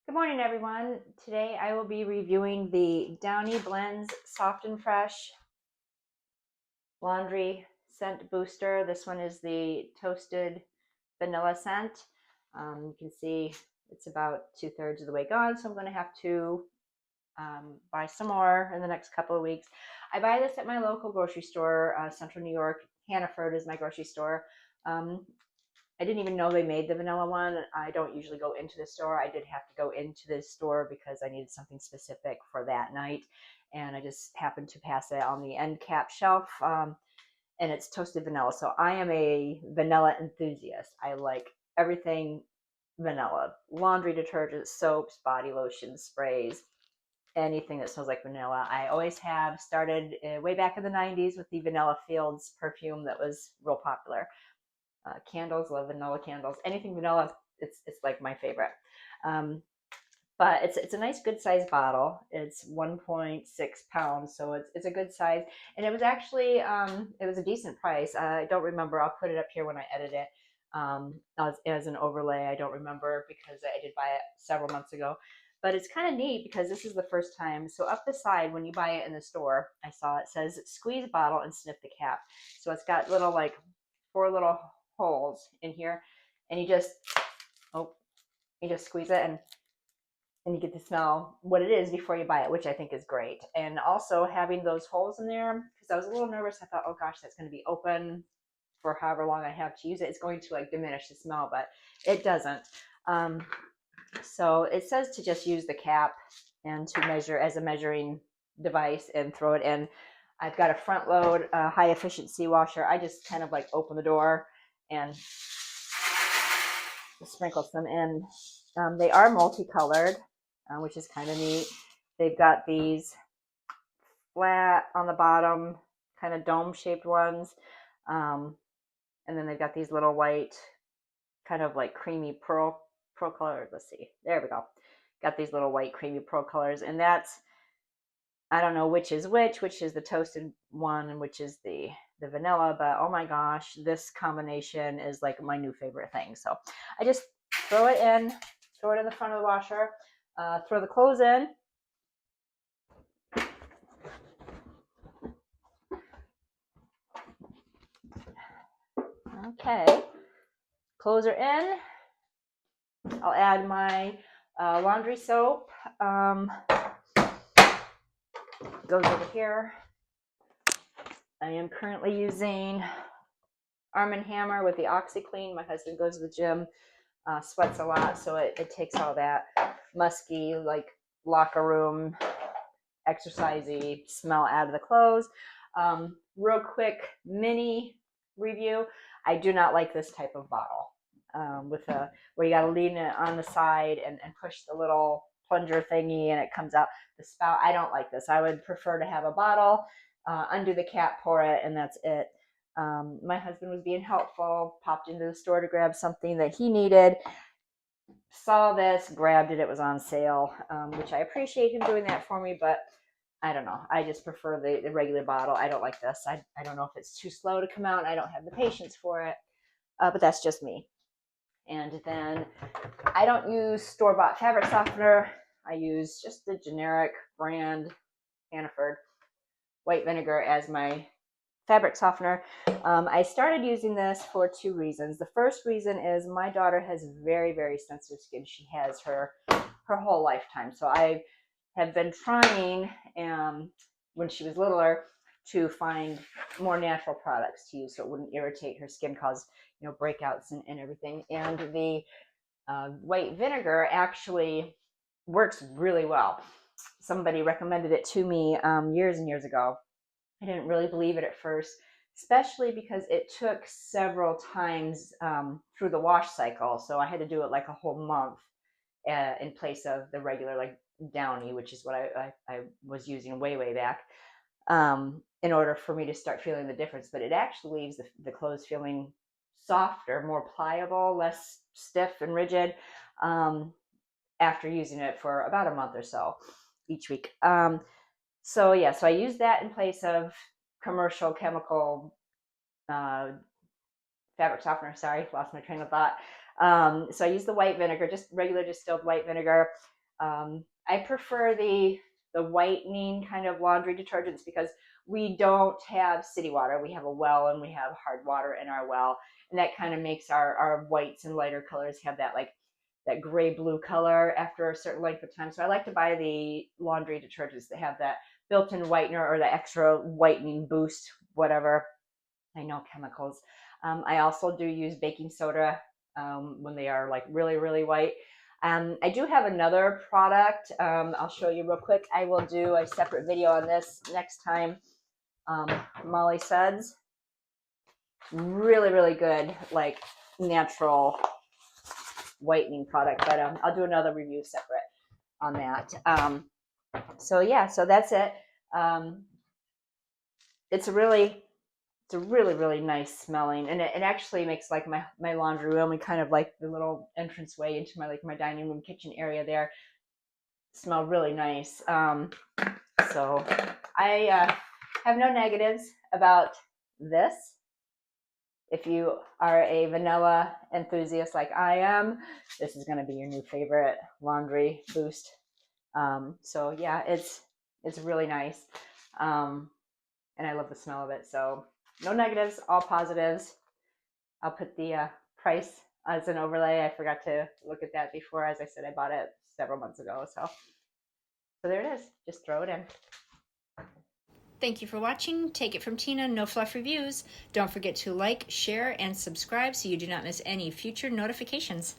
Good morning, everyone. Today I will be reviewing the Downy Blends Soft and Fresh Laundry Scent Booster. This one is the toasted vanilla scent. You can see it's about 2/3 of the way gone, so I'm going to have to buy some more in the next couple of weeks. I buy this at my local grocery store, Central New York. Hannaford is my grocery store. Um, I didn't even know they made the vanilla one. I don't usually go into the store. I did have to go into the store because I needed something specific for that night. And I just happened to pass it on the end cap shelf. And it's toasted vanilla. So I am a vanilla enthusiast. I like everything vanilla: laundry detergent, soaps, body lotions, sprays, anything that smells like vanilla. I always have. Started way back in the 90s with the Vanilla Fields perfume that was real popular. Candles, love vanilla candles. Anything vanilla, it's like my favorite. Um, but it's a nice good size bottle. It's 1.6 pounds, so it's a good size. And it was actually it was a decent price. I don't remember. I'll put it up here when I edit it as an overlay. I don't remember because I did buy it several months ago. But it's kind of neat because this is the first time. So up the side, when you buy it in the store, I saw it says squeeze bottle and sniff the cap. So it's got little like 4 little holes in here, and oh you just squeeze it, and you get to smell what it is before you buy it, which I think is great. And also having those holes in there, because I was a little nervous. I thought, oh gosh, that's going to be open for however long I have to use it. It's going to like diminish the smell, but it doesn't. So it says to just use the cap and to measure as a measuring device and throw it in. I've got a front load high efficiency washer. I just kind of like open the door and sprinkle some in. They are multicolored, which is kind of neat. They've got these flat on the bottom, kind of dome shaped ones. And then they've got these little white, kind of like creamy pearl colors. Let's see. There we go. Got these little white creamy pearl colors. And that's, I don't know which is the toasted one and which is the vanilla, but oh my gosh, this combination is like my new favorite thing. So I just throw it in the front of the washer, throw the clothes in. Okay, clothes are in. I'll add my laundry soap. Goes over here. I am currently using Arm & Hammer with the OxyClean. My husband goes to the gym, sweats a lot, so it takes all that musky, like locker room, exercisey smell out of the clothes. Real quick mini review. I do not like this type of bottle with where you got to lean it on the side and push the little plunger thingy and it comes out the spout. I don't like this. I would prefer to have a bottle, undo the cap, pour it, and that's it. My husband was being helpful, popped into the store to grab something that he needed, saw this, grabbed it. It was on sale, which I appreciate him doing that for me, but I don't know. I just prefer the regular bottle. I don't like this. I don't know if it's too slow to come out. I don't have the patience for it, but that's just me. And then I don't use store-bought fabric softener. I use just the generic brand Hannaford white vinegar as my fabric softener. I started using this for 2 reasons. The first reason is my daughter has very, very sensitive skin. She has her whole lifetime. So I have been trying when she was littler to find more natural products to use so it wouldn't irritate her skin, cause breakouts and everything. And the white vinegar actually works really well. Somebody recommended it to me years and years ago. I didn't really believe it at first, especially because it took several times through the wash cycle. So I had to do it like a whole month in place of the regular like Downy, which is what I was using way back, in order for me to start feeling the difference. But it actually leaves the clothes feeling softer, more pliable, less stiff and rigid after using it for about a month or so each week. So I use that in place of commercial chemical fabric softener. Sorry, lost my train of thought. So I use the white vinegar, just regular distilled white vinegar. I prefer the whitening kind of laundry detergents because we don't have city water. We have a well and we have hard water in our well. And that kind of makes our whites and lighter colors have that like that gray blue color after a certain length of time. So I like to buy the laundry detergents that have that built-in whitener or the extra whitening boost, whatever. I know chemicals. I also do use baking soda when they are like really, really white. I do have another product. I'll show you real quick. I will do a separate video on this next time. Molly Suds, really, really good, like natural whitening product. But I'll do another review separate on that. So yeah, so that's it. It's a really, really nice smelling, and it actually makes like my laundry room and kind of like the little entranceway into my like my dining room kitchen area there smell really nice. So I have no negatives about this. If you are a vanilla enthusiast like I am, this is going to be your new favorite laundry boost. So yeah, it's really nice, and I love the smell of it. So no negatives, all positives. I'll put the price as an overlay. I forgot to look at that before. As I said, I bought it several months ago. So there it is. Just throw it in. Thank you for watching. Take it from Tina, No Fluff Reviews. Don't forget to like, share, and subscribe so you do not miss any future notifications.